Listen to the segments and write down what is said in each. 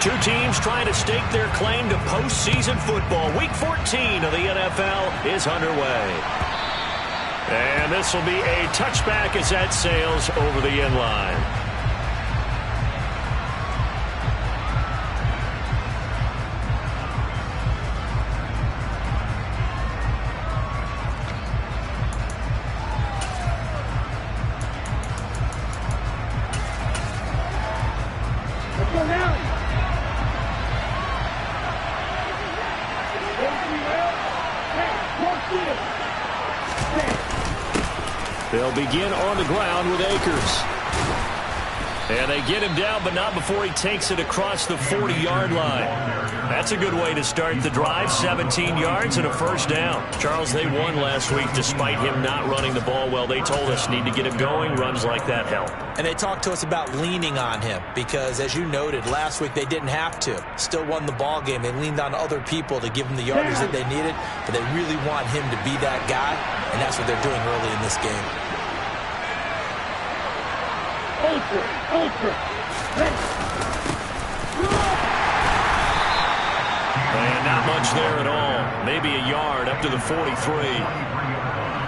Two teams trying to stake their claim to postseason football. Week 14 of the NFL is underway. And this will be a touchback as that sails over the end line. They'll begin on the ground with Akers. And they get him down, but not before he takes it across the 40-yard line. That's a good way to start the drive. 17 yards and a first down. Charles, they won last week despite him not running the ball well. They told us need to get him going. Runs like that help. And they talked to us about leaning on him because, as you noted, last week they didn't have to. Still won the ball game. They leaned on other people to give them the yardage that they needed, but they really want him to be that guy, and that's what they're doing early in this game. And not much there at all. Maybe a yard up to the 43.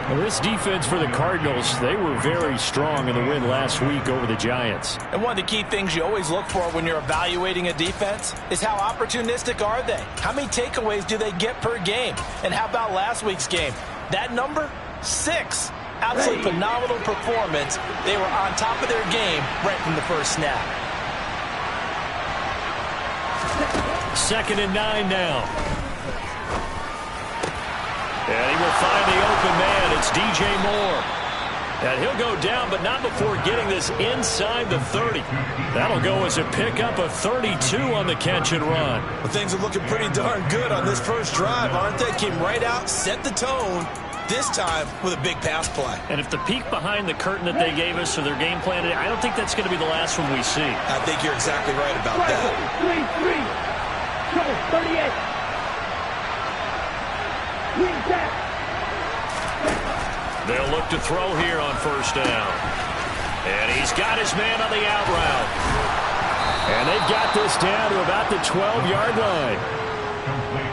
Well, this defense for the Cardinals, they were very strong in the win last week over the Giants. And one of the key things you always look for when you're evaluating a defense is how opportunistic are they? How many takeaways do they get per game? And how about last week's game? That number? 6. Absolutely phenomenal performance. They were on top of their game right from the first snap. 2nd and 9 now. And he will find the open man. It's DJ Moore. And he'll go down, but not before getting this inside the 30. That'll go as a pickup of 32 on the catch and run. Well, things are looking pretty darn good on this first drive, aren't they? Came right out, set the tone. This time with a big pass play. And if the peek behind the curtain that they gave us or their game plan, I don't think that's going to be the last one we see. I think you're exactly right about that. 38. They'll look to throw here on first down. And he's got his man on the out route. And they've got this down to about the 12-yard line.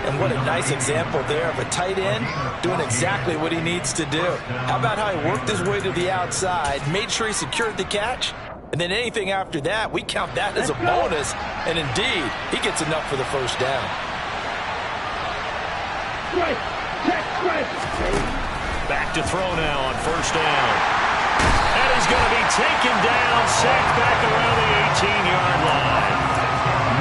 And what a nice example there of a tight end doing exactly what he needs to do. How about how he worked his way to the outside, made sure he secured the catch, and then anything after that, we count that as a bonus. And indeed, he gets enough for the first down. Back to throw now on first down. And he's going to be taken down, sacked back around the 18-yard line.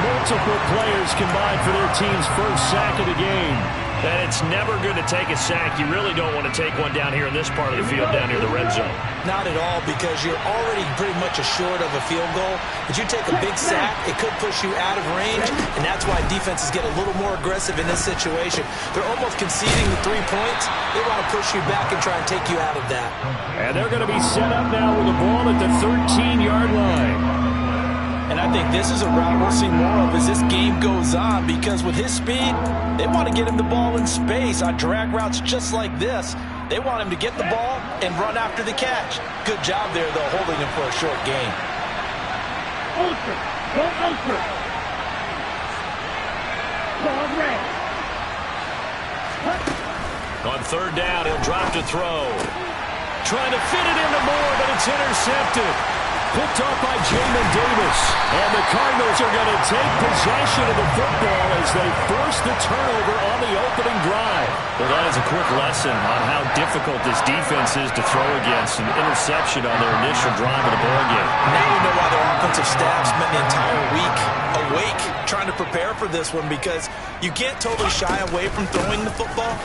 Multiple players combined for their team's first sack of the game. And it's never good to take a sack. You really don't want to take one down here in this part of the field, down near the red zone. Not at all, because you're already pretty much assured of a field goal. If you take a big sack, it could push you out of range, and that's why defenses get a little more aggressive in this situation. They're almost conceding the 3 points. They want to push you back and try and take you out of that. And they're going to be set up now with the ball at the 13-yard line. And I think this is a route we'll see more of as this game goes on, because with his speed, they want to get him the ball in space on drag routes just like this. They want him to get the ball and run after the catch. Good job there, though, holding him for a short gain. On third down, he'll drop to throw. Trying to fit it into Moore, but it's intercepted. Picked off by Jamin Davis. And the Cardinals are going to take possession of the football as they force the turnover on the opening drive. Well, that is a quick lesson on how difficult this defense is to throw against. An interception on their initial drive of the ballgame. Now you know why their offensive staff spent the entire week awake trying to prepare for this one, because you can't totally shy away from throwing the football.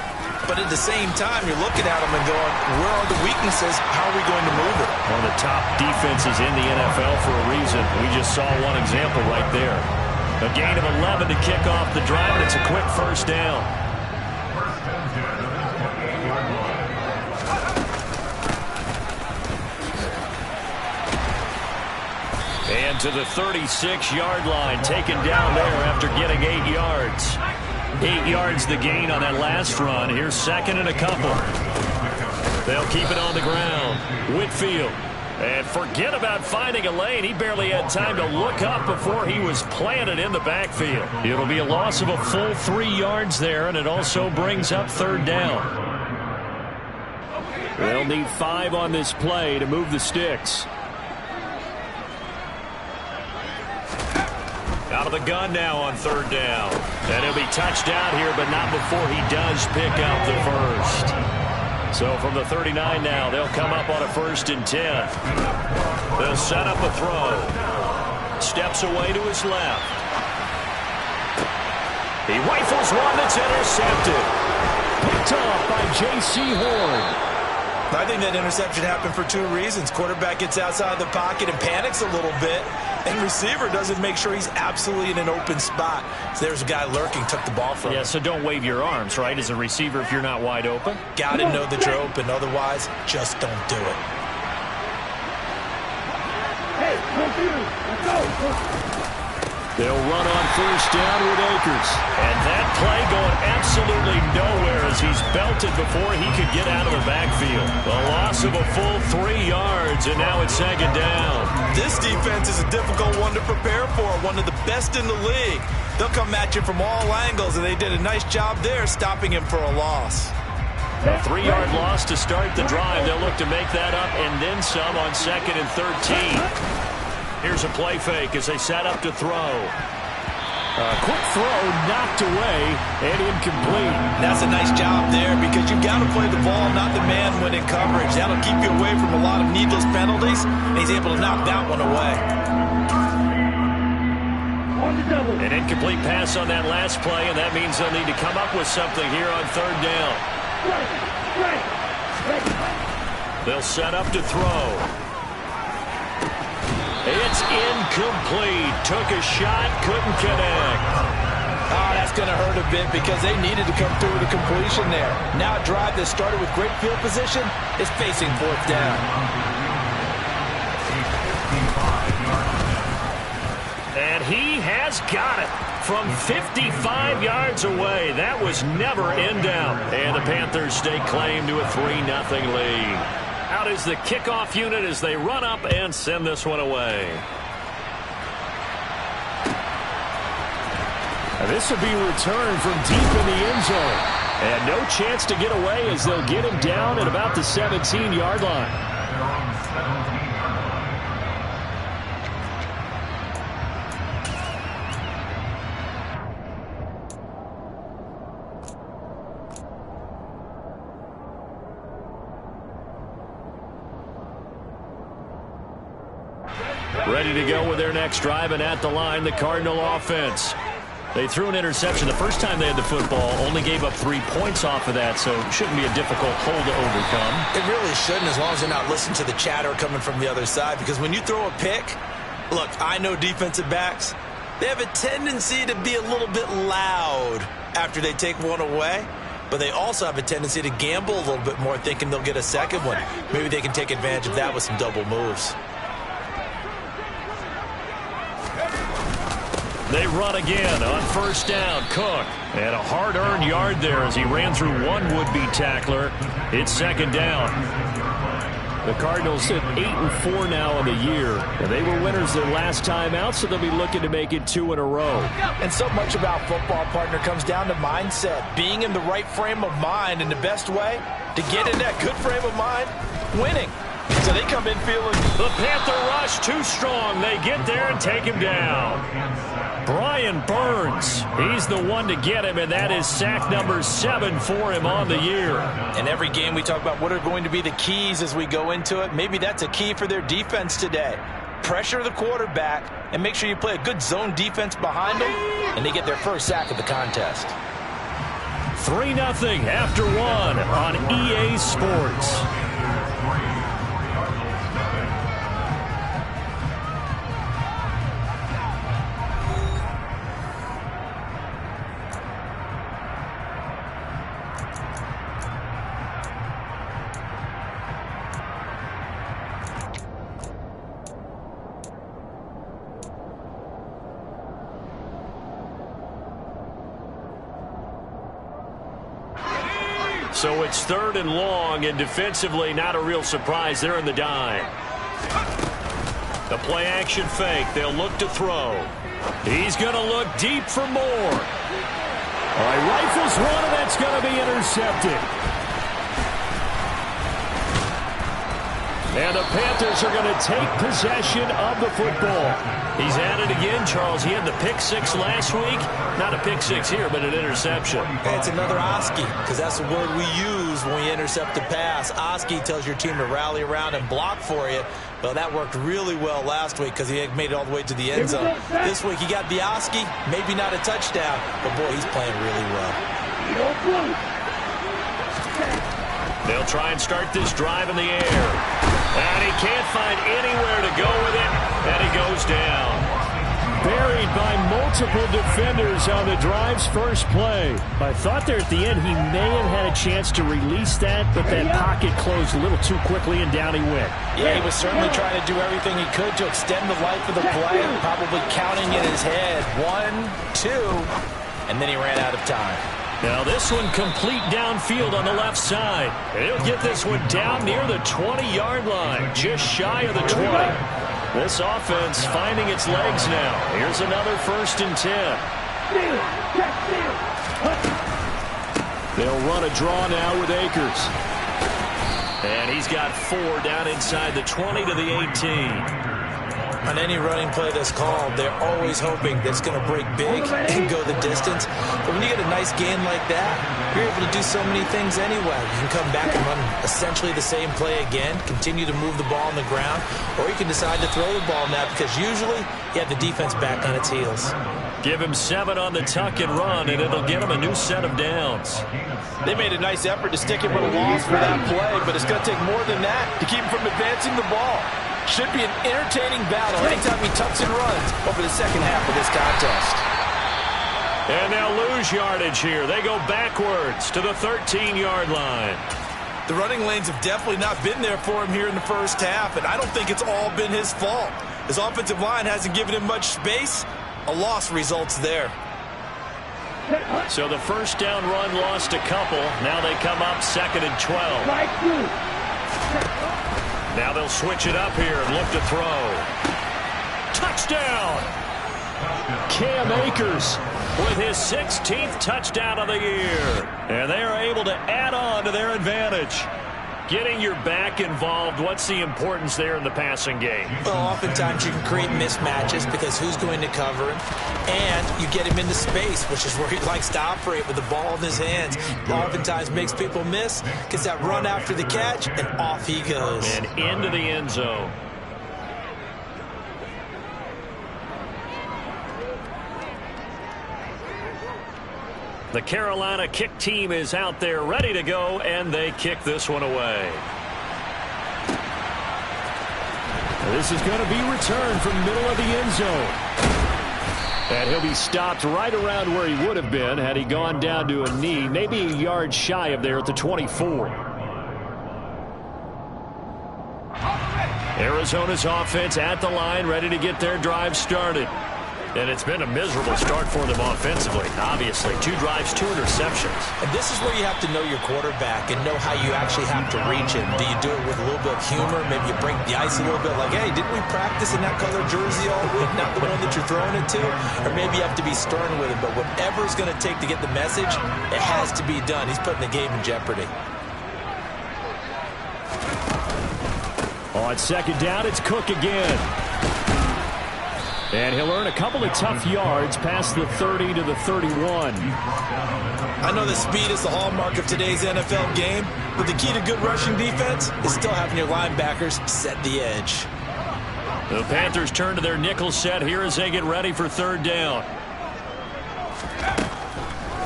But at the same time, you're looking at them and going, where are the weaknesses? How are we going to move it? One of the top defenses in the NFL for a reason. We just saw one example right there. A gain of 11 to kick off the drive, and it's a quick first down. And to the 36-yard line, taken down there after getting 8 yards. 8 yards the gain on that last run. Here's second and a couple. They'll keep it on the ground. Whitfield And forget about finding a lane. He barely had time to look up before he was planted in the backfield. It'll be a loss of a full 3 yards there, and it also brings up 3rd down. They'll need 5 on this play to move the sticks. Out of the gun now on 3rd down. And he'll be touched out here, but not before he does pick up the first. So from the 39 now, they'll come up on a 1st and 10. They'll set up a throw. Steps away to his left. He rifles one that's intercepted. Picked off by J.C. Horn. I think that interception happened for 2 reasons. Quarterback gets outside the pocket and panics a little bit, and receiver doesn't make sure he's absolutely in an open spot. So there's a guy lurking, took the ball from him. Yeah, so don't wave your arms, right, as a receiver if you're not wide open. Got to know that you're open. Otherwise, just don't do it. Hey, let's go. They'll run on 1st down with Akers. And that play going absolutely nowhere as he's belted before he could get out of the backfield. A loss of a full 3 yards, and now it's 2nd down. This defense is a difficult one to prepare for, one of the best in the league. They'll come at you from all angles, and they did a nice job there stopping him for a loss. A 3-yard loss to start the drive. They'll look to make that up and then some on 2nd and 13. Here's a play fake as they set up to throw. A quick throw knocked away and incomplete. That's a nice job there because you've got to play the ball, not the man when in coverage. That'll keep you away from a lot of needless penalties, and he's able to knock that one away. An incomplete pass on that last play, and that means they'll need to come up with something here on 3rd down. They'll set up to throw. It's incomplete. Took a shot, couldn't connect. Oh, that's going to hurt a bit because they needed to come through with a completion there. Now a drive that started with great field position is facing 4th down. And he has got it from 55 yards away. That was never in doubt. And the Panthers stake claim to a 3-0 lead. Out is the kickoff unit as they run up and send this one away. This will be returned from deep in the end zone. And no chance to get away as they'll get him down at about the 17-yard line. Ready to go with their next drive, and at the line, the Cardinal offense. They threw an interception the first time they had the football, only gave up 3 points off of that, so it shouldn't be a difficult hole to overcome. It really shouldn't, as long as they're not listening to the chatter coming from the other side, because when you throw a pick, look, I know defensive backs, they have a tendency to be a little bit loud after they take one away, but they also have a tendency to gamble a little bit more, thinking they'll get a second one. Maybe they can take advantage of that with some double moves. They run again on 1st down. Cook. And a hard-earned yard there as he ran through one would-be tackler. It's 2nd down. The Cardinals sit 8-4 now in the year. And they were winners their last time out, so they'll be looking to make it 2 in a row. And so much about football, partner, comes down to mindset. Being in the right frame of mind, and the best way to get in that good frame of mind, winning. So they come in feeling the Panther rush too strong. They get there and take him down. Brian Burns, he's the one to get him, and that is sack number 7 for him on the year. In every game we talk about what are going to be the keys as we go into it. Maybe that's a key for their defense today. Pressure the quarterback and make sure you play a good zone defense behind them, and they get their first sack of the contest. 3-0 after 1 on EA Sports. So it's 3rd and long, and defensively not a real surprise. They're in the dime. The play action fake. They'll look to throw. He's going to look deep for more. All right, rifles one, and that's going to be intercepted. And the Panthers are going to take possession of the football. He's at it again, Charles. He had the pick six last week. Not a pick six here, but an interception. Hey, it's another Oski, because that's the word we use when we intercept a pass. Oski tells your team to rally around and block for you. Well, that worked really well last week because he made it all the way to the end zone. This week he got the Oski, maybe not a touchdown, but boy, he's playing really well. They'll try and start this drive in the air. And he can't find anywhere to go with it, and he goes down. Buried by multiple defenders on the drive's first play. I thought there at the end he may have had a chance to release that, but that pocket closed a little too quickly, and down he went. Yeah, he was certainly trying to do everything he could to extend the life of the play, probably counting in his head. 1, 2, and then he ran out of time. Now this one complete downfield on the left side. And he'll get this one down near the 20-yard line, just shy of the 20. This offense finding its legs now. Here's another 1st and 10. They'll run a draw now with Akers. And he's got 4 down inside the 20 to the 18. On any running play that's called, they're always hoping that it's going to break big and go the distance. But when you get a nice gain like that, you're able to do so many things anyway. You can come back and run essentially the same play again, continue to move the ball on the ground, or you can decide to throw the ball now because usually you have the defense back on its heels. Give him 7 on the tuck and run, and it'll get him a new set of downs. They made a nice effort to stick him with a loss for that play, but it's going to take more than that to keep him from advancing the ball. Should be an entertaining battle anytime he tucks and runs over the second half of this contest. And they'll lose yardage here. They go backwards to the 13-yard line. The running lanes have definitely not been there for him here in the first half, and I don't think it's all been his fault. His offensive line hasn't given him much space. A loss results there. So the first down run lost a couple. Now they come up 2nd and 12. Now they'll switch it up here and look to throw. Touchdown! Cam Akers with his 16th touchdown of the year. And they are able to add on to their advantage. Getting your back involved, what's the importance there in the passing game? Well, oftentimes you can create mismatches because who's going to cover him? And you get him into space, which is where he likes to operate with the ball in his hands. Oftentimes makes people miss, gets that run after the catch, and off he goes. And into the end zone. The Carolina kick team is out there ready to go, and they kick this one away. This is going to be returned from middle of the end zone. And he'll be stopped right around where he would have been had he gone down to a knee, maybe a yard shy of there at the 24. Arizona's offense at the line, ready to get their drive started. And it's been a miserable start for them offensively, obviously. 2 drives, 2 interceptions. And this is where you have to know your quarterback and know how you actually have to reach him. Do you do it with a little bit of humor? Maybe you break the ice a little bit like, hey, didn't we practice in that color jersey all week? Not the one that you're throwing it to? Or maybe you have to be stern with him. But whatever it's going to take to get the message, it has to be done. He's putting the game in jeopardy. On 2nd down, it's Cook again. And he'll earn a couple of tough yards past the 30 to the 31. I know that speed is the hallmark of today's NFL game, but the key to good rushing defense is still having your linebackers set the edge. The Panthers turn to their nickel set here as they get ready for 3rd down.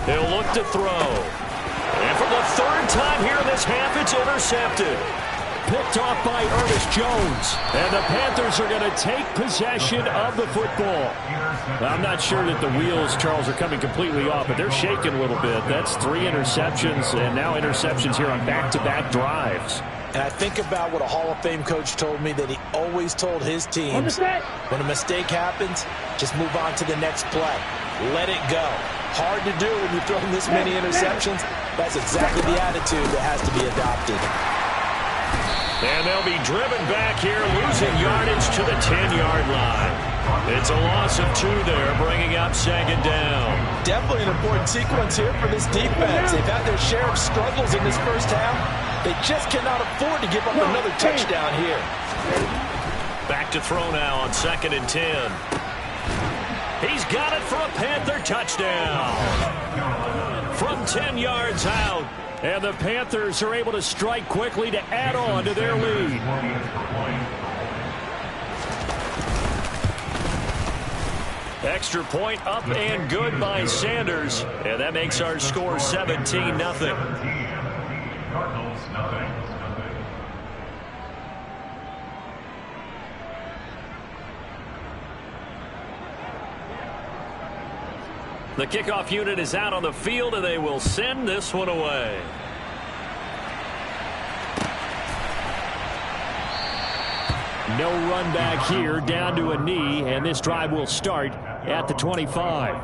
They'll look to throw. And for the 3rd time here in this half, it's intercepted. Picked off by Ernest Jones. And the Panthers are going to take possession of the football. I'm not sure that the wheels, Charles, are coming completely off, but they're shaking a little bit. That's 3 interceptions, and now interceptions here on back-to-back drives. And I think about what a Hall of Fame coach told me that he always told his teams, when a mistake happens, just move on to the next play. Let it go. Hard to do when you're throwing this many interceptions. That's exactly the attitude that has to be adopted. And they'll be driven back here, losing yardage to the 10-yard line. It's a loss of 2 there, bringing up second down. Definitely an important sequence here for this defense. They've had their share of struggles in this first half. They just cannot afford to give up another touchdown here. Back to throw now on 2nd and 10. He's got it for a Panther touchdown. From 10 yards out. And the Panthers are able to strike quickly to add on to their lead. Extra point up and good by Sanders. And that makes our score 17-0. The kickoff unit is out on the field, and they will send this one away. No run back here, down to a knee, and this drive will start at the 25.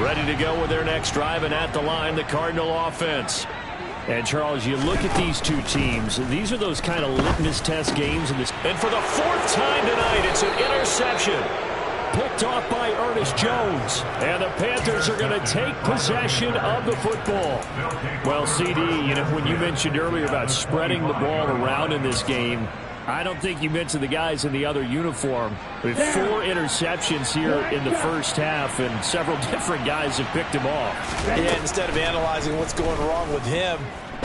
Ready to go with their next drive, and at the line, the Cardinal offense. And, Charles, you look at these two teams, these are those kind of litmus test games. And for the 4th time tonight, it's an interception. Picked off by Ernest Jones. And the Panthers are going to take possession of the football. Well, CD, you know, when you mentioned earlier about spreading the ball around in this game, I don't think you mentioned the guys in the other uniform. With 4 interceptions here in the first half, and several different guys have picked him off. Yeah, instead of analyzing what's going wrong with him,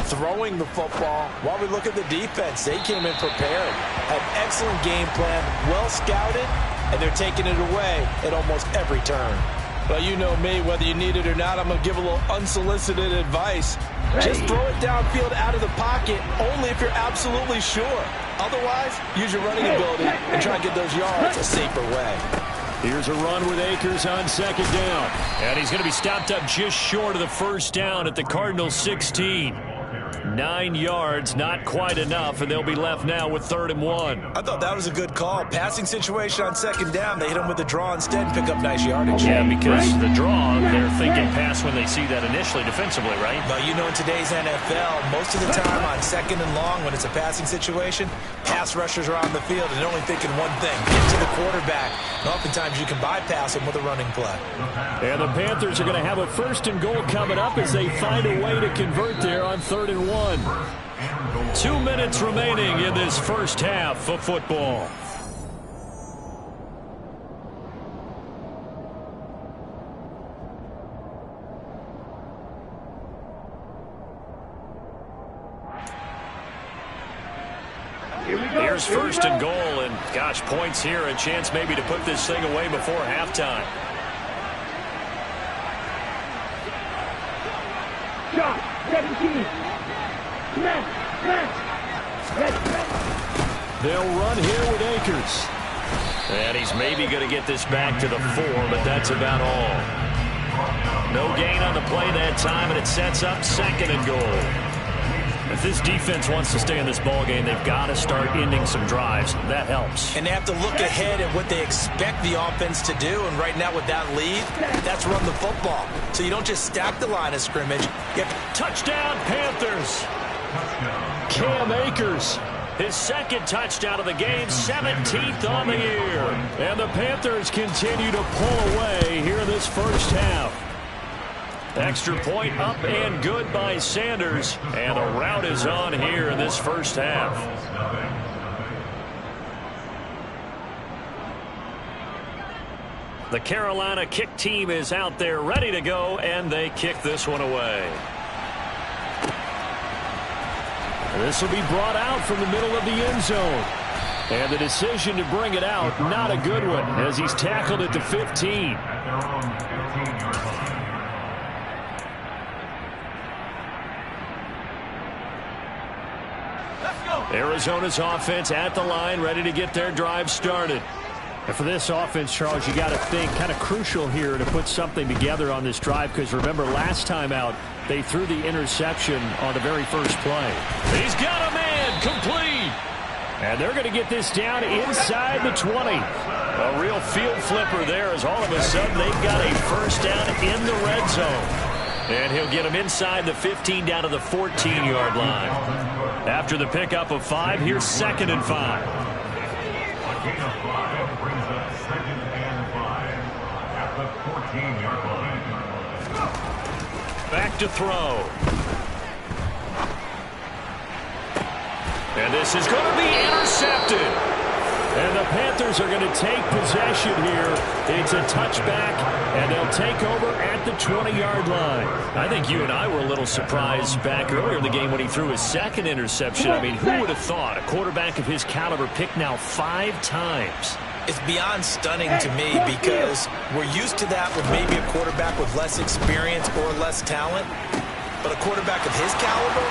throwing the football, while we look at the defense, they came in prepared. Had excellent game plan, well scouted, and they're taking it away at almost every turn. Well, you know me, whether you need it or not, I'm going to give a little unsolicited advice. Just throw it downfield out of the pocket, only if you're absolutely sure. Otherwise, use your running ability and try and get those yards a safer way. Here's a run with Akers on 2nd down. And he's going to be stopped up just short of the first down at the Cardinals' 16. 9 yards, not quite enough, and they'll be left now with 3rd and 1. I thought that was a good call. Passing situation on 2nd down. They hit him with the draw instead and pick up nice yardage. Yeah, because the draw, they're thinking pass when they see that initially defensively, right? But you know, in today's NFL, most of the time on 2nd and long, when it's a passing situation, pass rushers are on the field and they're only thinking one thing, get to the quarterback. And oftentimes you can bypass him with a running play. And the Panthers are going to have a 1st and goal coming up as they find a way to convert there on 3rd and 1. 2 minutes remaining in this first half of football. Here's 1st and goal, and gosh, points here, a chance maybe to put this thing away before halftime. Shot, 17. They'll run here with Akers. And he's maybe going to get this back to the 4, but that's about all. No gain on the play that time, and it sets up 2nd and goal. If this defense wants to stay in this ballgame, they've got to start ending some drives. That helps. And they have to look ahead at what they expect the offense to do. And right now with that lead, that's run the football. So you don't just stack the line of scrimmage. Touchdown, Panthers. Cam Akers, his 2nd touchdown of the game, 17th on the year. And the Panthers continue to pull away here in this first half. Extra point up and good by Sanders. And the route is on here in this first half. The Carolina kick team is out there ready to go, and they kick this one away. This will be brought out from the middle of the end zone. And the decision to bring it out, not a good one, as he's tackled at the 15. Arizona's offense at the line, ready to get their drive started. And for this offense, Charles, you got to think kind of crucial here to put something together on this drive, because remember last time out, they threw the interception on the very first play. He's got a man, complete. And they're going to get this down inside the 20. A real field flipper there, as all of a sudden they've got a first down in the red zone. And he'll get him inside the 15 down to the 14-yard line. After the pickup of 5, here's 2nd and 5. Back to throw. And this is going to be intercepted. And the Panthers are going to take possession here. It's a touchback, and they'll take over at the 20-yard line. I think you and I were a little surprised back earlier in the game when he threw his 2nd interception. I mean, who would have thought a quarterback of his caliber picked now 5 times? It's beyond stunning to me because we're used to that with maybe a quarterback with less experience or less talent. But a quarterback of his caliber,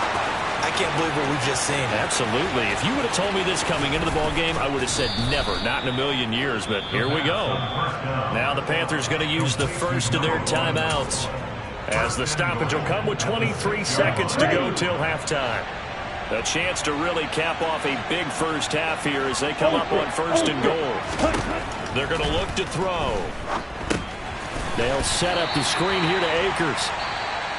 I can't believe what we've just seen. Absolutely. If you would have told me this coming into the ball game, I would have said never, not in a million years. But here we go. Now the Panthers going to use the first of their timeouts as the stoppage will come with 23 seconds to go till halftime. A chance to really cap off a big first half here as they come up on 1st and goal. They're going to look to throw. They'll set up the screen here to Akers.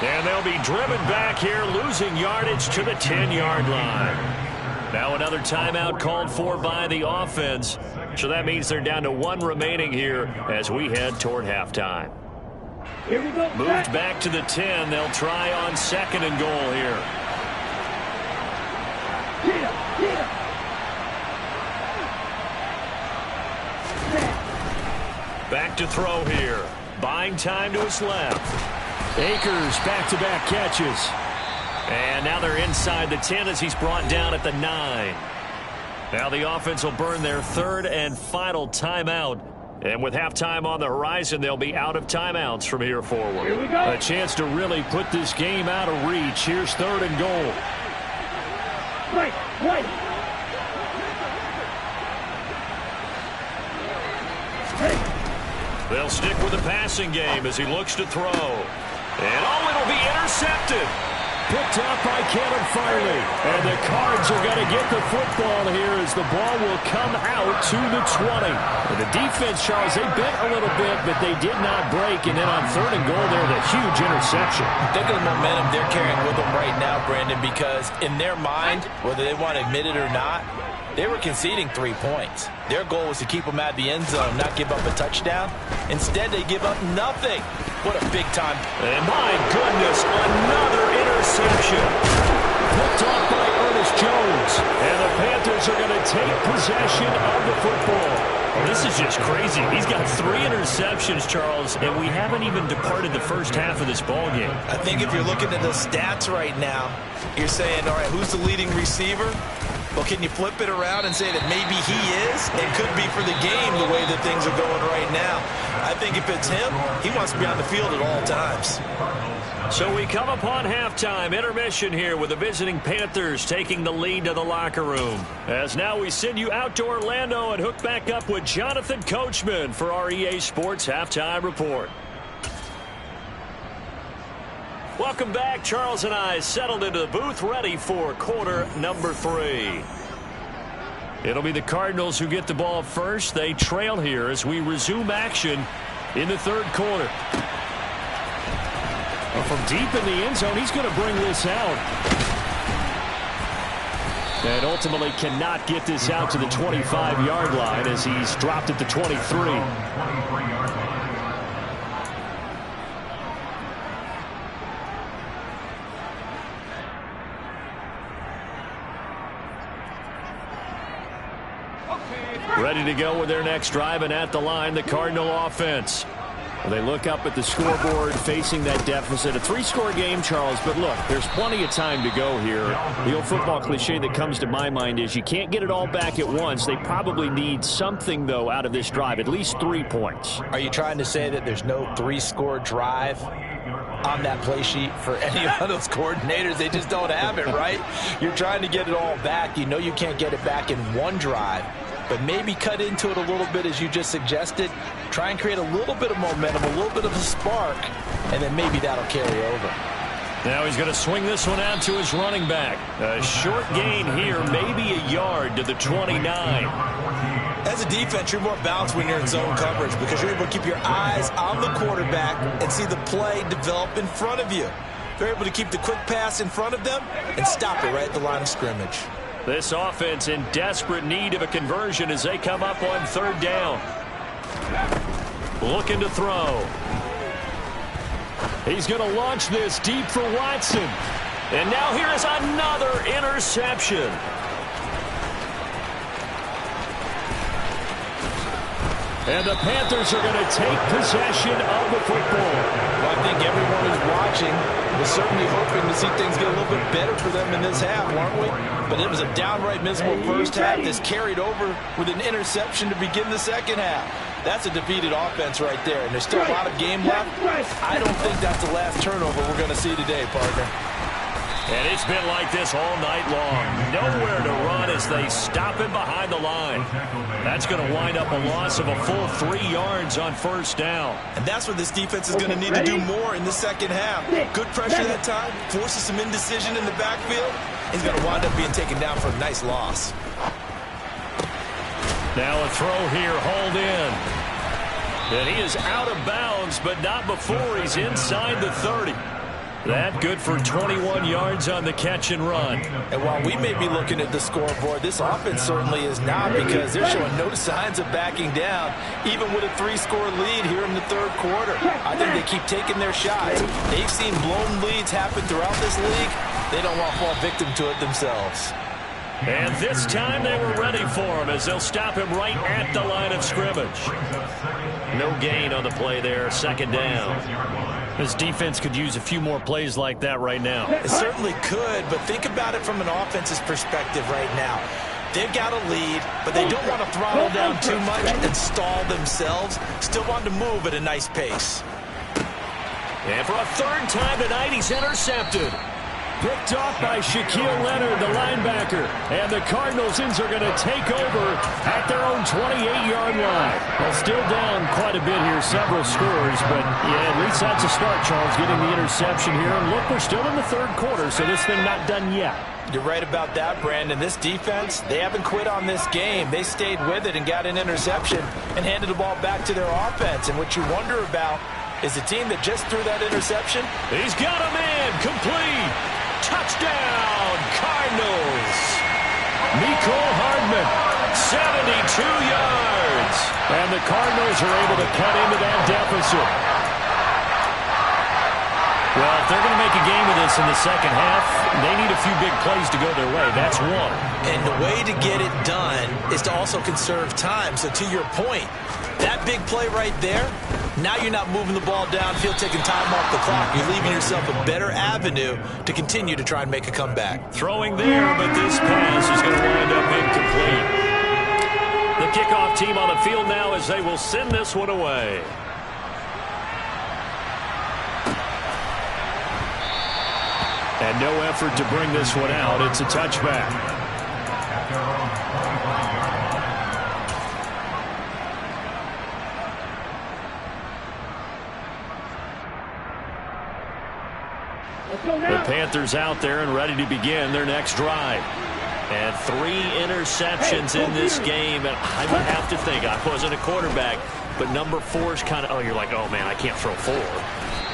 And they'll be driven back here, losing yardage to the 10-yard line. Now another timeout called for by the offense. So that means they're down to 1 remaining here as we head toward halftime. Here we go. Moved back to the 10. They'll try on 2nd and goal here. Back to throw here. Buying time to his left. Akers back-to-back catches. And now they're inside the 10 as he's brought down at the 9. Now the offense will burn their 3rd and final timeout. And with halftime on the horizon, they'll be out of timeouts from here forward. Here we go. A chance to really put this game out of reach. Here's 3rd and goal. Right. They'll stick with the passing game as he looks to throw. And it'll be intercepted. Picked up by Caleb Farley. And the Cards are going to get the football here as the ball will come out to the 20. And the defense, Charles, they bit a little bit, but they did not break. And then on 3rd and goal there, the huge interception. Think of the momentum they're carrying with them right now, Brandon, because in their mind, whether they want to admit it or not, they were conceding 3 points. Their goal was to keep them out of the end zone, not give up a touchdown. Instead, they give up nothing. What a big time. And my goodness, another interception. Picked off by Ernest Jones. And the Panthers are going to take possession of the football. Well, this is just crazy. He's got 3 interceptions, Charles, and we haven't even departed the first half of this ball game. I think if you're looking at the stats right now, you're saying, all right, who's the leading receiver? Well, can you flip it around and say that maybe he is? It could be for the game the way that things are going right now. I think if it's him, he wants to be on the field at all times. So we come upon halftime, intermission here with the visiting Panthers taking the lead to the locker room. As now we send you out to Orlando and hook back up with Jonathan Coachman for our EA Sports Halftime Report. Welcome back. Charles and I settled into the booth ready for quarter number 3. It'll be the Cardinals who get the ball first. They trail here as we resume action in the 3rd quarter. Well, from deep in the end zone, he's going to bring this out. And ultimately cannot get this out to the 25-yard line as he's dropped at the 23. Ready to go with their next drive, and at the line, the Cardinal offense. Well, they look up at the scoreboard facing that deficit. A 3-score game, Charles, but look, there's plenty of time to go here. The old football cliche that comes to my mind is you can't get it all back at once. They probably need something, though, out of this drive, at least 3 points. Are you trying to say that there's no 3-score drive on that play sheet for any of those coordinators? They just don't have it, right? You're trying to get it all back. You know you can't get it back in one drive. But maybe cut into it a little bit as you just suggested. Try and create a little bit of momentum, a little bit of a spark, and then maybe that'll carry over. Now he's going to swing this one out to his running back. A short gain here, maybe a yard to the 29. As a defense, you're more balanced when you're in zone coverage because you're able to keep your eyes on the quarterback and see the play develop in front of you. They're able to keep the quick pass in front of them and stop it right at the line of scrimmage. This offense in desperate need of a conversion as they come up on third down. Looking to throw. He's going to launch this deep for Watson. And now here is another interception. And the Panthers are going to take possession of the football. Well, I think everyone who's watching was certainly hoping to see things get a little bit better for them in this half, weren't we? But it was a downright miserable first half that's carried over with an interception to begin the second half. That's a defeated offense right there, and there's still a lot of game left. I don't think that's the last turnover we're going to see today, partner. And it's been like this all night long. Nowhere to run as they stop him behind the line. That's going to wind up a loss of a full 3 yards on first down. And that's what this defense is going to need to do more in the second half. Good pressure that time, forces some indecision in the backfield. He's going to wind up being taken down for a nice loss. Now a throw here, hauled in. And he is out of bounds, but not before he's inside the 30. That good for 21 yards on the catch and run. And while we may be looking at the scoreboard, this offense certainly is not, because they're showing no signs of backing down, even with a 3-score lead here in the third quarter. I think they keep taking their shots. They've seen blown leads happen throughout this league. They don't want to fall victim to it themselves. And this time they were ready for him as they'll stop him right at the line of scrimmage. No gain on the play there, second down. This defense could use a few more plays like that right now. It certainly could, but think about it from an offense's perspective right now. They've got a lead, but they don't want to throttle down too much and stall themselves. Still want to move at a nice pace. And for a third time tonight, he's intercepted. Picked off by Shaquille Leonard, the linebacker. And the Cardinals are going to take over at their own 28-yard line. Well, still down quite a bit here, several scores. But, yeah, at least that's a start, Charles, getting the interception here. And look, we're still in the third quarter, so this thing not done yet. You're right about that, Brandon. This defense, they haven't quit on this game. They stayed with it and got an interception and handed the ball back to their offense. And what you wonder about is the team that just threw that interception. He's got a man, complete. Touchdown, Cardinals. Mecole Hardman, 72 yards. And the Cardinals are able to cut into that deficit. Well, if they're going to make a game of this in the second half, they need a few big plays to go their way. That's one. And the way to get it done is to also conserve time. So to your point, that big play right there, now you're not moving the ball downfield, taking time off the clock. You're leaving yourself a better avenue to continue to try and make a comeback. Throwing there, but this pass is going to wind up incomplete. The kickoff team on the field now as they will send this one away. And no effort to bring this one out. It's a touchback. The Panthers out there and ready to begin their next drive. And 3 interceptions in this game. And I would have to think, I wasn't a quarterback, but number 4 is kind of, oh, you're like, oh, man, I can't throw 4.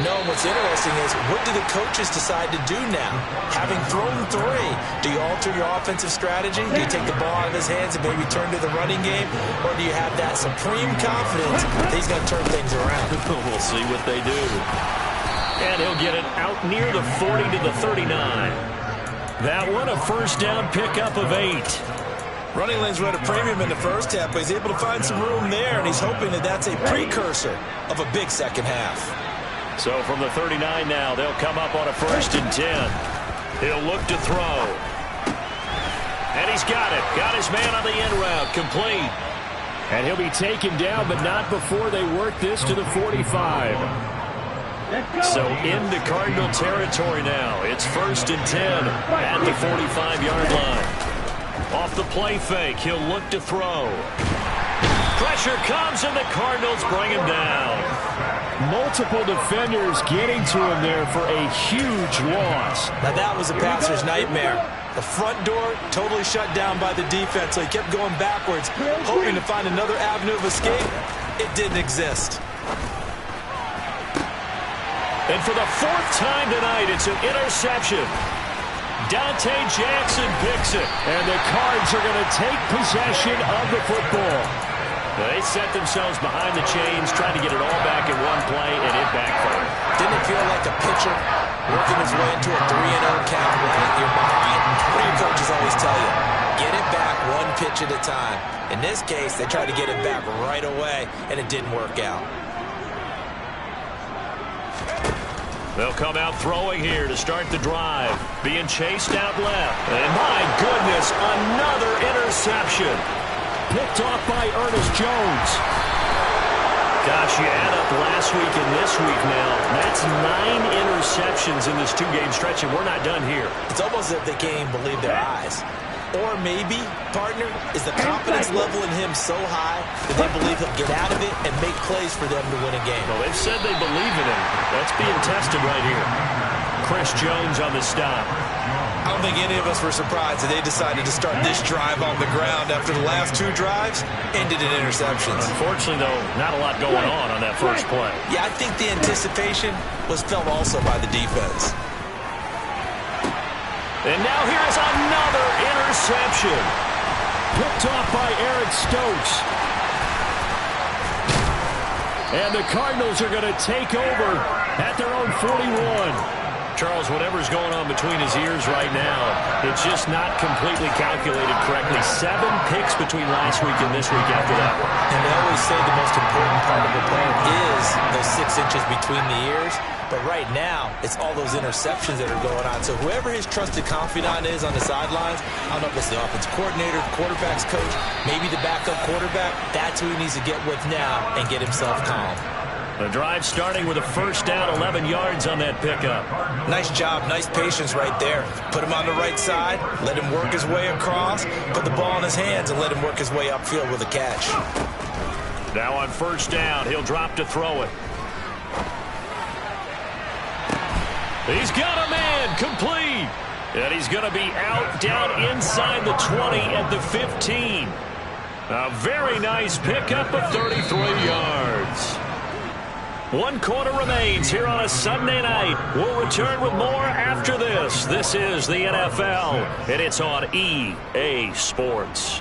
No, what's interesting is, what do the coaches decide to do now? Having thrown 3, do you alter your offensive strategy? Do you take the ball out of his hands and maybe turn to the running game? Or do you have that supreme confidence that he's going to turn things around? We'll see what they do. And he'll get it out near the 40 to the 39. That one, a first down pickup of 8. Running lanes were at a premium in the first half, but he's able to find some room there, and he's hoping that that's a precursor of a big second half. So from the 39 now, they'll come up on a 1st and 10. He'll look to throw. And he's got it. Got his man on the end route, complete. And he'll be taken down, but not before they work this to the 45. So into Cardinal territory now. It's 1st and 10 at the 45-yard line. Off the play fake, he'll look to throw. Pressure comes, and the Cardinals bring him down. Multiple defenders getting to him there for a huge loss. Now that was a passer's nightmare. The front door totally shut down by the defense, so he kept going backwards, hoping to find another avenue of escape. It didn't exist. And for the fourth time tonight, it's an interception. Dante Jackson picks it. And the Cards are going to take possession of the football. They set themselves behind the chains, trying to get it all back in one play, and it backfired. Didn't it feel like a pitcher working his way into a 3-0 count, right? You're behind. What do your coaches always tell you? Get it back one pitch at a time. In this case, they tried to get it back right away, and it didn't work out. They'll come out throwing here to start the drive. Being chased out left. And my goodness, another interception. Picked off by Ernest Jones. Gosh, you add up last week and this week now. That's 9 interceptions in this 2-game stretch, and we're not done here. It's almost as if they can't even believe their eyes. Or maybe, partner, is the confidence level in him so high that they believe he'll get out of it and make plays for them to win a game. Well, they've said they believe in him. That's being tested right here. Chris Jones on the stop. I don't think any of us were surprised that they decided to start this drive on the ground after the last 2 drives ended in interceptions. Unfortunately, though, not a lot going on that first play. Yeah, I think the anticipation was felt also by the defense. And now here's another interception. Picked off by Eric Stokes. And the Cardinals are going to take over at their own 41. Charles, whatever's going on between his ears right now, it's just not completely calculated correctly. 7 picks between last week and this week after that one. And they always say the most important part of a play is those 6 inches between the ears. But right now, it's all those interceptions that are going on. So whoever his trusted confidant is on the sidelines, I don't know if it's the offensive coordinator, the quarterback's coach, maybe the backup quarterback, that's who he needs to get with now and get himself calm. The drive starting with a first down, 11 yards on that pickup. Nice job, nice patience right there. Put him on the right side, let him work his way across, put the ball in his hands, and let him work his way upfield with a catch. Now on first down, he'll drop to throw it. He's got a man, complete. And he's going to be out down inside the 20 at the 15. A very nice pickup of 33 yards. 1 quarter remains here on a Sunday night. We'll return with more after this. This is the NFL, and it's on EA Sports.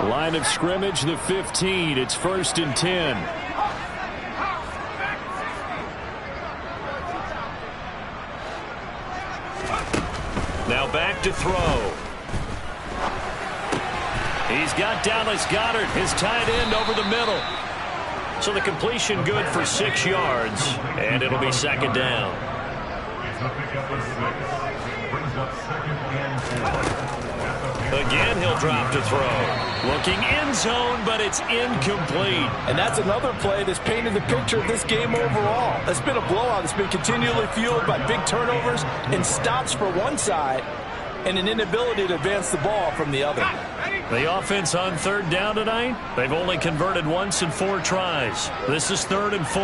Line of scrimmage, the 15. It's 1st and 10. Now back to throw. He's got Dallas Goedert, his tight end, over the middle. So the completion good for 6 yards, and it'll be 2nd down. Again, he'll drop to throw. Looking end zone, but it's incomplete. And that's another play that's painted the picture of this game overall. It's been a blowout. It's been continually fueled by big turnovers and stops for one side and an inability to advance the ball from the other. The offense on 3rd down tonight, they've only converted once in 4 tries. This is 3rd and 4.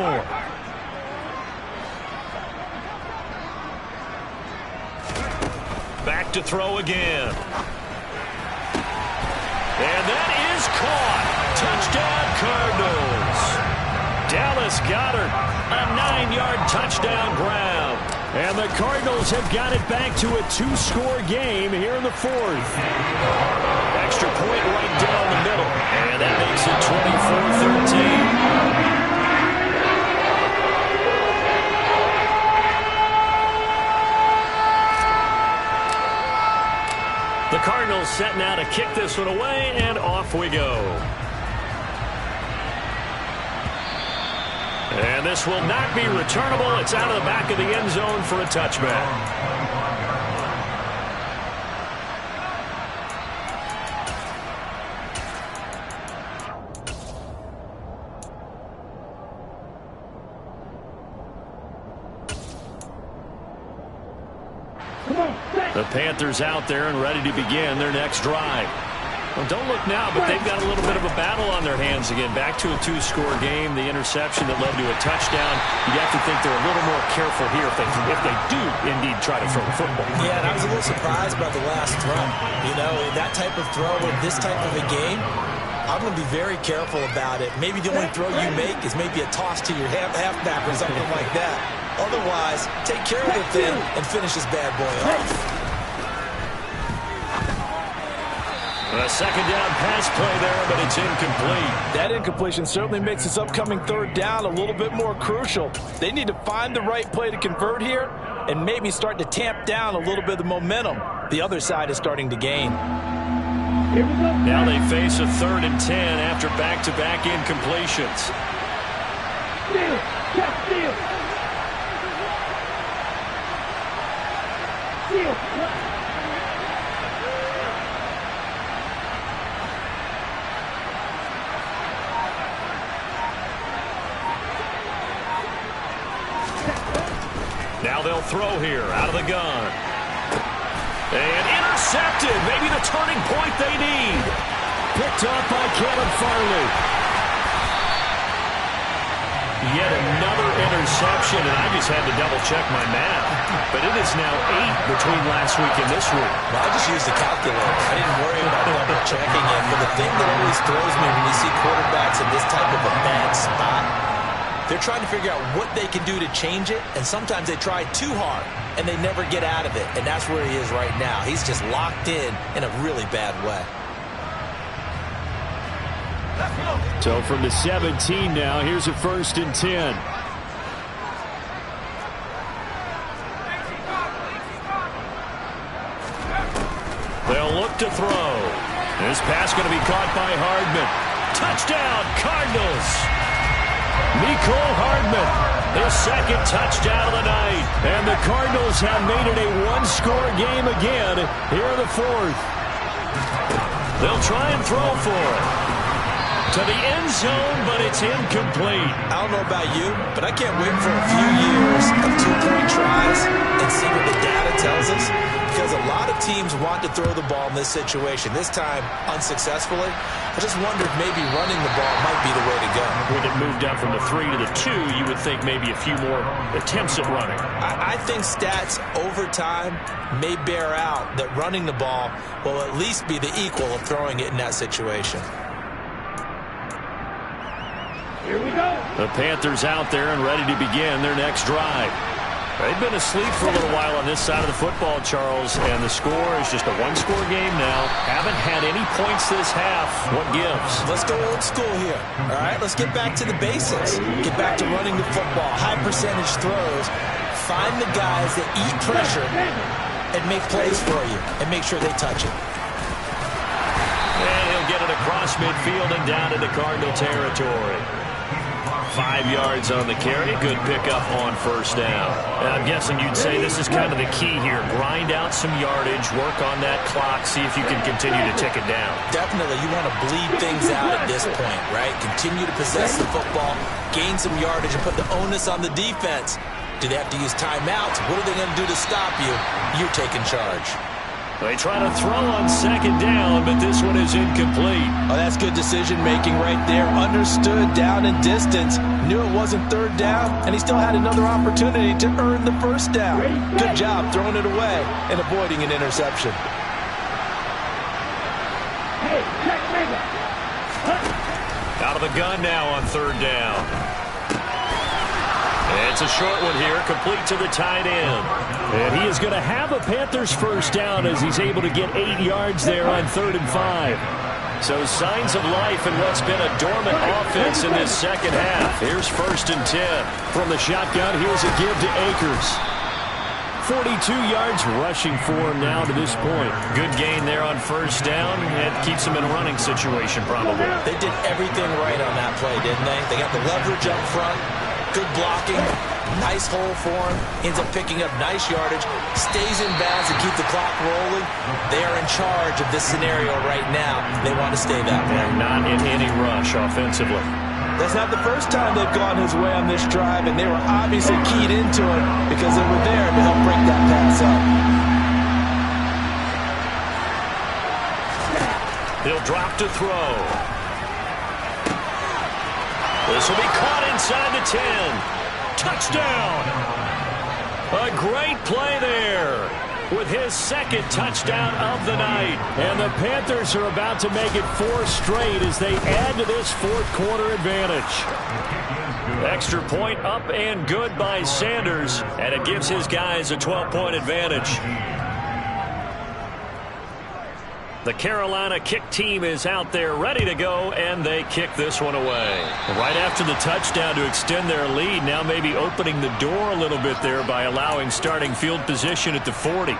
Back to throw again. And that is caught. Touchdown, Cardinals. Dallas Goedert, a 9-yard touchdown grab. And the Cardinals have got it back to a 2-score game here in the 4th. Extra point right down the middle. And that makes it 24-13. The Cardinals setting out to kick this one away, and off we go. And this will not be returnable. It's out of the back of the end zone for a touchback. The Panthers out there and ready to begin their next drive. Well, don't look now, but they've got a little bit of a battle on their hands again. Back to a two-score game, the interception that led to a touchdown. You have to think they're a little more careful here if they do indeed try to throw the football. Yeah, and I was a little surprised by the last throw. You know, that type of throw in this type of a game, I'm going to be very careful about it. Maybe the only throw you make is maybe a toss to your halfback or something like that. Otherwise, take care of the thing and finish this bad boy off. A second down pass play there, but it's incomplete. That incompletion certainly makes this upcoming third down a little bit more crucial. They need to find the right play to convert here and maybe start to tamp down a little bit of the momentum the other side is starting to gain. Now they face a 3rd and 10 after back-to-back incompletions. Steal! Check steal! Steal! Now they'll throw here out of the gun. And intercepted. Maybe the turning point they need. Picked off by Caleb Farley. Yet another interception, and I just had to double-check my math. But it is now 8 between last week and this week. Well, I just used the calculator. I didn't worry about double-checking it. But the thing that always throws me when you see quarterbacks in this type of a bad spot, they're trying to figure out what they can do to change it, and sometimes they try too hard, and they never get out of it, and that's where he is right now. He's just locked in a really bad way. So from the 17 now, here's a 1st and 10. They'll look to throw. This pass going to be caught by Hardman. Touchdown, Cardinals. Mecole Hardman, his 2nd touchdown of the night. And the Cardinals have made it a one-score game again here in the 4th. They'll try and throw for it. To the end zone, but it's incomplete. I don't know about you, but I can't wait for a few years of 2-point tries and see what the data tells us. Because a lot of teams want to throw the ball in this situation. This time, unsuccessfully. I just wonder if maybe running the ball might be the way to go. With it moved down from the 3 to the 2, you would think maybe a few more attempts at running. I think stats over time may bear out that running the ball will at least be the equal of throwing it in that situation. Here we go. The Panthers out there and ready to begin their next drive. They've been asleep for a little while on this side of the football, Charles, and the score is just a one-score game now. Haven't had any points this half. What gives? Let's go old school here. All right, let's get back to the basics. Get back to running the football, high percentage throws. Find the guys that eat pressure and make plays for you and make sure they touch it. And he'll get it across midfield and down into Cardinal territory. 5 yards on the carry. Good pickup on 1st down. And I'm guessing you'd say this is kind of the key here. Grind out some yardage, work on that clock, see if you can continue to tick it down. Definitely, you want to bleed things out at this point, right? Continue to possess the football, gain some yardage, and put the onus on the defense. Do they have to use timeouts? What are they going to do to stop you? You're taking charge. They try to throw on 2nd down, but this one is incomplete. Oh, that's good decision-making right there. Understood down and distance. Knew it wasn't 3rd down, and he still had another opportunity to earn the 1st down. Good job throwing it away and avoiding an interception. Hey, check mega. Out of the gun now on 3rd down. It's a short one here, complete to the tight end. And he is going to have a Panthers 1st down as he's able to get 8 yards there on 3rd and 5. So signs of life in what's been a dormant offense in this 2nd half. Here's 1st and 10. From the shotgun, here's a give to Akers. 42 yards rushing for him now to this point. Good gain there on 1st down. It keeps him in a running situation probably. They did everything right on that play, didn't they? They got the leverage up front. Good blocking, nice hole for him, ends up picking up nice yardage, stays in bounds to keep the clock rolling. They are in charge of this scenario right now. They want to stay that way. Not in any rush offensively. That's not the first time they've gone his way on this drive, and they were obviously keyed into it because they were there to help break that pass up. drop to throw. This will be caught inside the 10. Touchdown! A great play there with his second touchdown of the night. And the Panthers are about to make it 4 straight as they add to this fourth quarter advantage. Extra point up and good by Sanders, and it gives his guys a 12-point advantage. The Carolina kick team is out there ready to go, and they kick this one away. Right after the touchdown to extend their lead, now maybe opening the door a little bit there by allowing starting field position at the 40.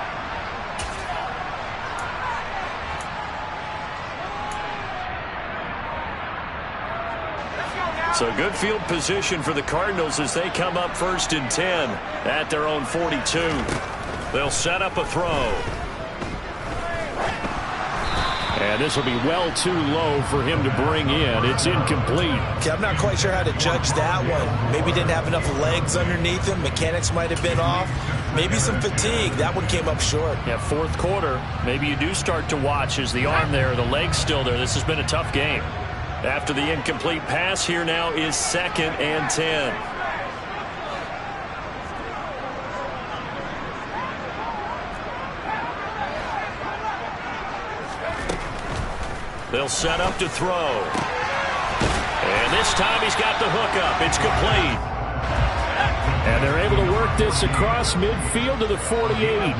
So good field position for the Cardinals as they come up 1st and 10 at their own 42. They'll set up a throw. And this will be well too low for him to bring in. It's incomplete. Okay, I'm not quite sure how to judge that one. Maybe didn't have enough legs underneath him. Mechanics might have been off. Maybe some fatigue. That one came up short. Yeah, fourth quarter. Maybe you do start to watch as the arm there, the leg's still there. This has been a tough game. After the incomplete pass, here now is 2nd and 10. They'll set up to throw. And this time he's got the hook up. It's complete. And they're able to work this across midfield to the 48.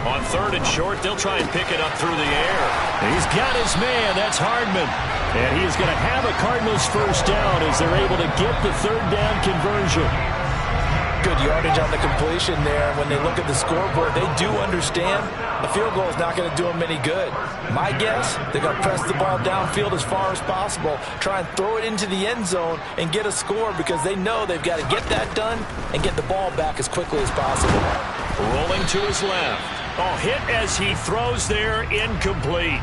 On 3rd and short, they'll try and pick it up through the air. He's got his man. That's Hardman. And he is going to have a Cardinals first down as they're able to get the 3rd down conversion. Good yardage on the completion there. When they look at the scoreboard, they do understand a field goal is not going to do them any good. My guess, they're going to press the ball downfield as far as possible, try and throw it into the end zone and get a score because they know they've got to get that done and get the ball back as quickly as possible. Rolling to his left. Oh, hit as he throws there, incomplete.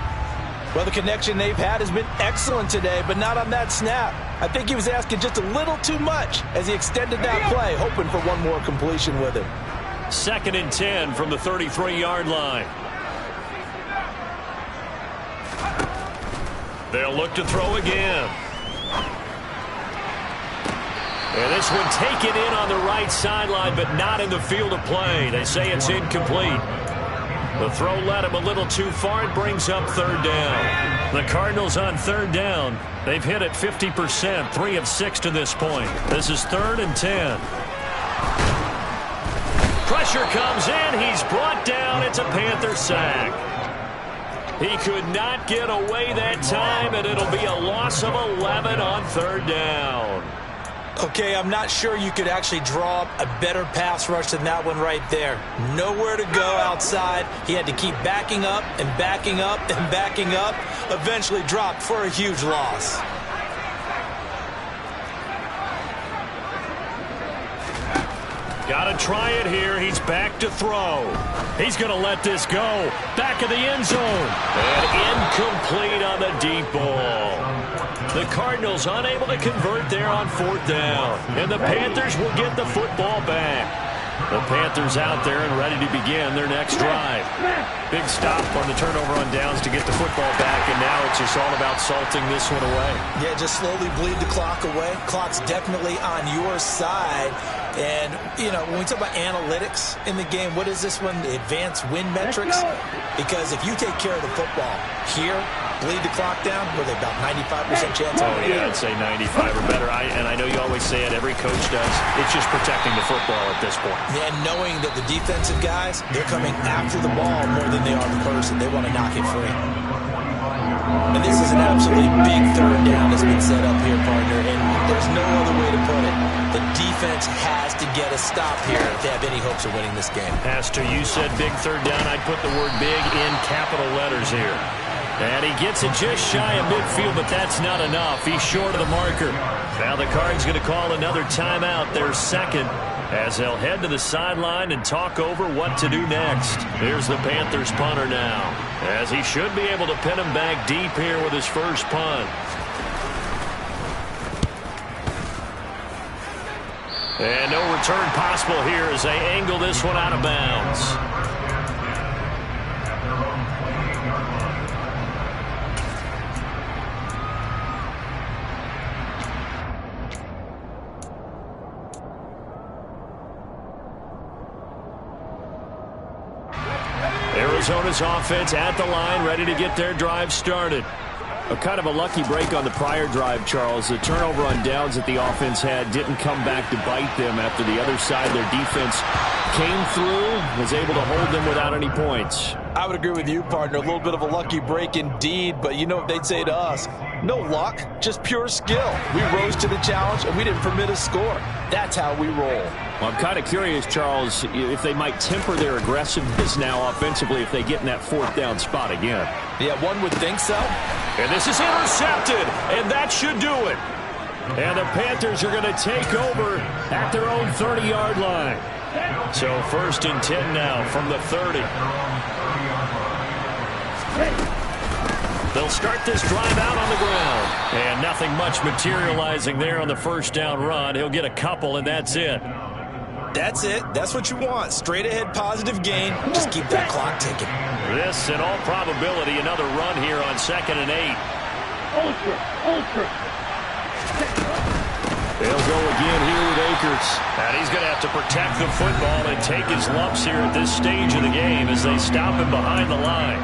Well, the connection they've had has been excellent today, but not on that snap. I think he was asking just a little too much as he extended that play, hoping for one more completion with him. 2nd and 10 from the 33-yard line. They'll look to throw again. And this one taken in on the right sideline, but not in the field of play. They say it's incomplete. The throw led him a little too far. It brings up 3rd down. The Cardinals on 3rd down. They've hit it 50%, 3 of 6 to this point. This is 3rd and 10. Pressure comes in. He's brought down. It's a Panther sack. He could not get away that time, and it'll be a loss of 11 on 3rd down. Okay, I'm not sure you could actually draw up a better pass rush than that one right there. Nowhere to go outside. He had to keep backing up and backing up and backing up. Eventually dropped for a huge loss. Got to try it here. He's back to throw. He's going to let this go. Back of the end zone. And incomplete on the deep ball. The Cardinals unable to convert there on 4th down. And the Panthers will get the football back. The Panthers out there and ready to begin their next drive. Big stop on the turnover on downs to get the football back, and now it's just all about salting this one away. Yeah, just slowly bleed the clock away. Clock's definitely on your side. And, you know, when we talk about analytics in the game, what is this one? The advanced win metrics? Because if you take care of the football here, bleed the clock down, with about 95% chance of winning. Yeah, I'd say 95 or better. And I know you always say it, every coach does. It's just protecting the football at this point. And knowing that the defensive guys, they're coming after the ball more than they are the person. They want to knock it free. And this is an absolutely big 3rd down that's been set up here, partner, and there's no other way to put it. The defense has to get a stop here if they have any hopes of winning this game. Pastor, you said big 3rd down. I'd put the word big in capital letters here. And he gets it just shy of midfield, but that's not enough. He's short of the marker. Now the Cards going to call another timeout, their 2nd, as they'll head to the sideline and talk over what to do next. Here's the Panthers punter now, as he should be able to pin him back deep here with his first punt. And no return possible here as they angle this one out of bounds. Arizona's offense at the line, ready to get their drive started. A kind of a lucky break on the prior drive, Charles. The turnover on downs that the offense had didn't come back to bite them after the other side. Their defense came through, was able to hold them without any points. I would agree with you, partner. A little bit of a lucky break indeed, but you know what they'd say to us? No luck, just pure skill. We rose to the challenge, and we didn't permit a score. That's how we roll. Well, I'm kind of curious, Charles, if they might temper their aggressiveness now offensively if they get in that fourth down spot again. Yeah, one would think so. And this is intercepted, and that should do it. And the Panthers are going to take over at their own 30-yard line. So 1st and 10 now from the 30. They'll start this drive out on the ground. And nothing much materializing there on the first down run. He'll get a couple, and that's it. That's it. That's what you want. Straight ahead positive gain. Just keep that clock ticking. This, in all probability, another run here on 2nd and 8. Ultra. They'll go again here with Akers. And he's going to have to protect the football and take his lumps here at this stage of the game as they stop him behind the line.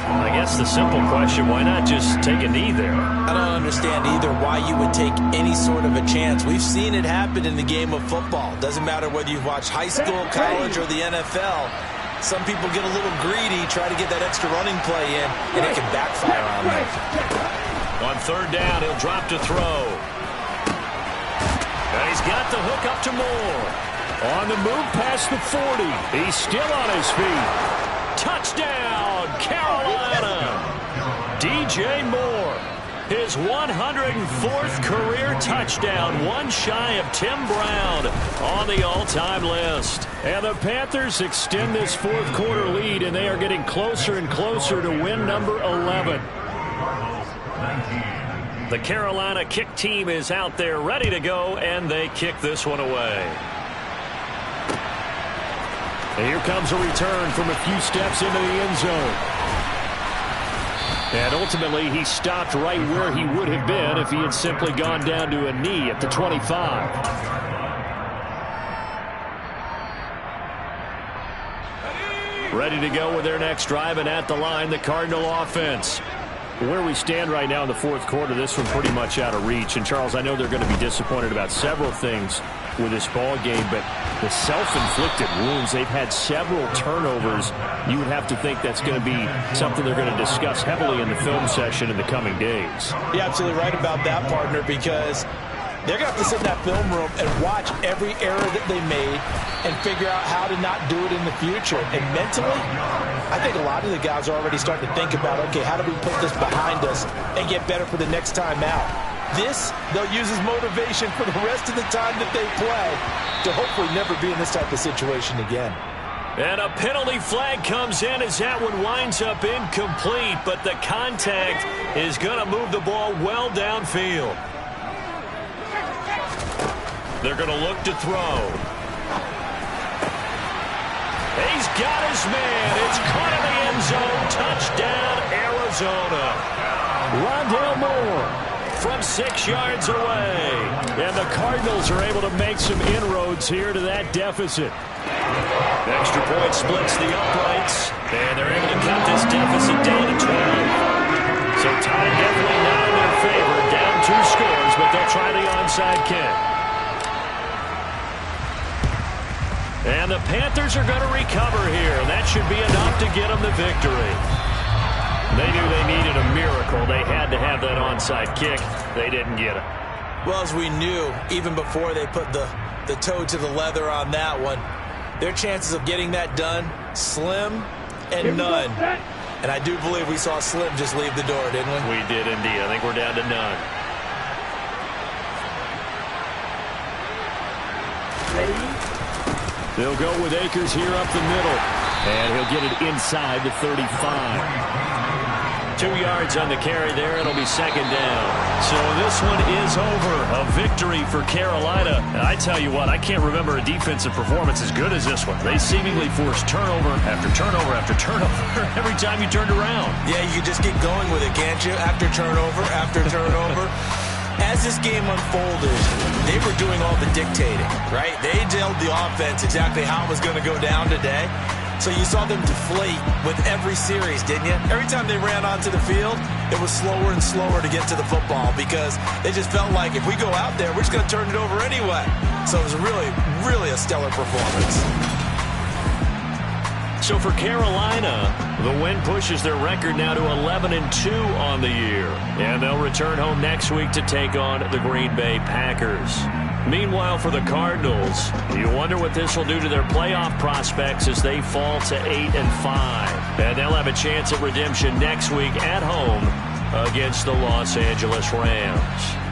I guess the simple question, why not just take a knee there? I don't understand either why you would take any sort of a chance. We've seen it happen in the game of football. Doesn't matter whether you watch high school, college, or the NFL. Some people get a little greedy, try to get that extra running play in, and it can backfire on them. On 3rd down, he'll drop to throw. And he's got the hook up to Moore. On the move past the 40. He's still on his feet. Touchdown, Carolina. DJ Moore. His 104th career touchdown, one shy of Tim Brown on the all-time list. And the Panthers extend this fourth quarter lead, and they are getting closer and closer to win number 11. The Carolina kick team is out there ready to go, and they kick this one away. And here comes a return from a few steps into the end zone. And ultimately, he stopped right where he would have been if he had simply gone down to a knee at the 25. Ready to go with their next drive, and at the line, the Cardinal offense. Where we stand right now in the fourth quarter, this one pretty much out of reach. And, Charles, I know they're going to be disappointed about several things with this ball game, but the self-inflicted wounds, they've had several turnovers. You would have to think that's going to be something they're going to discuss heavily in the film session in the coming days. You're absolutely right about that, partner, because they're going to have to sit in that film room and watch every error that they made and figure out how to not do it in the future. And mentally, I think a lot of the guys are already starting to think about, okay, how do we put this behind us and get better for the next time out? This, they'll use as motivation for the rest of the time that they play to hopefully never be in this type of situation again. And a penalty flag comes in as that one winds up incomplete, but the contact is going to move the ball well downfield. They're going to look to throw. He's got his man. It's caught in the end zone. Touchdown, Arizona. Rondale Moore from 6 yards away. And the Cardinals are able to make some inroads here to that deficit. Extra point splits the uprights. And they're able to cut this deficit down to 12. So tie definitely not in their favor. Down 2 scores, but they'll try the onside kick. And the Panthers are going to recover here. That should be enough to get them the victory. They knew they needed a miracle. They had to have that onside kick. They didn't get it. Well, as we knew, even before they put the toe to the leather on that one, their chances of getting that done, slim and none. And I do believe we saw Slim just leave the door, didn't we? We did indeed. I think we're down to none. They'll go with Akers here up the middle. And he'll get it inside the 35. 2 yards on the carry there. It'll be 2nd down. So this one is over. A victory for Carolina. And I tell you what, I can't remember a defensive performance as good as this one. They seemingly forced turnover after turnover after turnover every time you turned around. Yeah, you can just keep going with it, can't you? After turnover, after turnover. As this game unfolded, they were doing all the dictating, right? They told the offense exactly how it was going to go down today. So you saw them deflate with every series, didn't you? Every time they ran onto the field, it was slower and slower to get to the football because they just felt like if we go out there, we're just going to turn it over anyway. So it was really, really a stellar performance. So for Carolina, the win pushes their record now to 11-2 on the year. And they'll return home next week to take on the Green Bay Packers. Meanwhile, for the Cardinals, you wonder what this will do to their playoff prospects as they fall to 8-5. And they'll have a chance at redemption next week at home against the Los Angeles Rams.